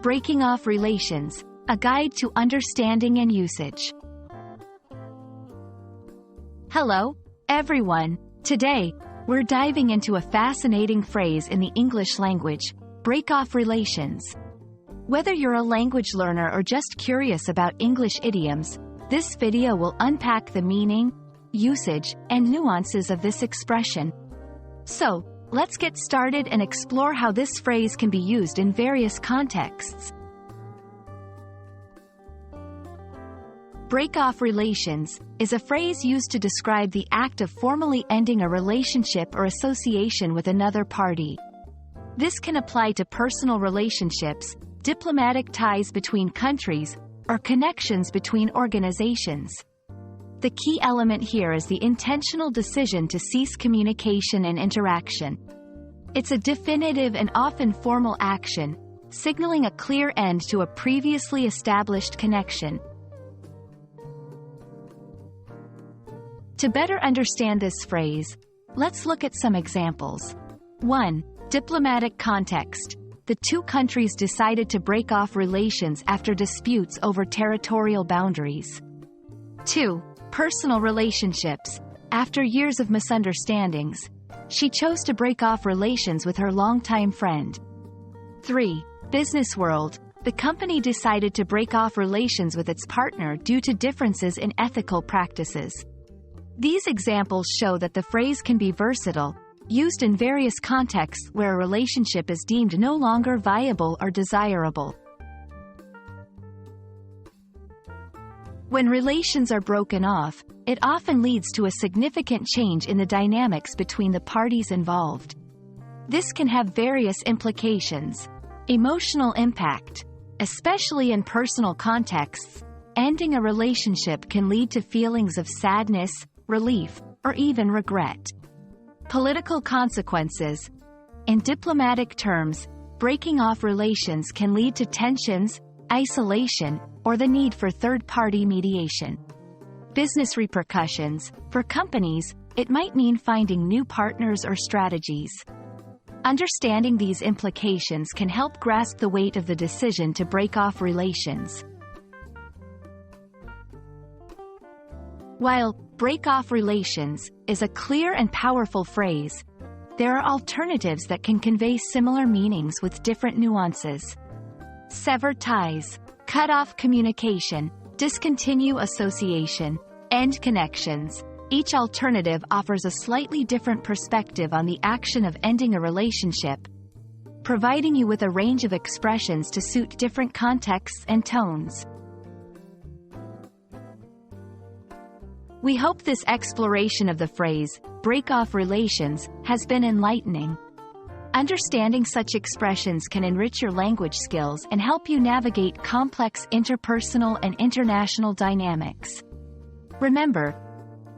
Breaking off relations, a guide to understanding and usage. Hello, everyone. Today, we're diving into a fascinating phrase in the English language, break off relations. Whether you're a language learner or just curious about English idioms, this video will unpack the meaning, usage, and nuances of this expression. So, let's get started and explore how this phrase can be used in various contexts. Break off relations is a phrase used to describe the act of formally ending a relationship or association with another party. This can apply to personal relationships, diplomatic ties between countries, or connections between organizations. The key element here is the intentional decision to cease communication and interaction. It's a definitive and often formal action, signaling a clear end to a previously established connection. To better understand this phrase, let's look at some examples. 1. Diplomatic context. The two countries decided to break off relations after disputes over territorial boundaries. 2. Personal relationships. After years of misunderstandings, she chose to break off relations with her longtime friend. 3. Business world. The company decided to break off relations with its partner due to differences in ethical practices. These examples show that the phrase can be versatile, used in various contexts where a relationship is deemed no longer viable or desirable. When relations are broken off, it often leads to a significant change in the dynamics between the parties involved. This can have various implications. Emotional impact. Especially in personal contexts, ending a relationship can lead to feelings of sadness, relief, or even regret. Political consequences. In diplomatic terms, breaking off relations can lead to tensions, isolation, or the need for third-party mediation. Business repercussions. For companies, it might mean finding new partners or strategies. Understanding these implications can help grasp the weight of the decision to break off relations. While break off relations is a clear and powerful phrase, there are alternatives that can convey similar meanings with different nuances. Sever ties, cut off communication, discontinue association, end connections. Each alternative offers a slightly different perspective on the action of ending a relationship, providing you with a range of expressions to suit different contexts and tones. We hope this exploration of the phrase, break off relations, has been enlightening. Understanding such expressions can enrich your language skills and help you navigate complex interpersonal and international dynamics. Remember,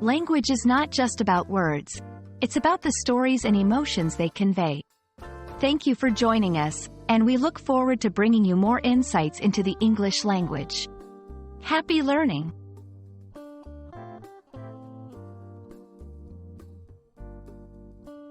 language is not just about words. It's about the stories and emotions they convey. Thank you for joining us, and we look forward to bringing you more insights into the English language. Happy learning!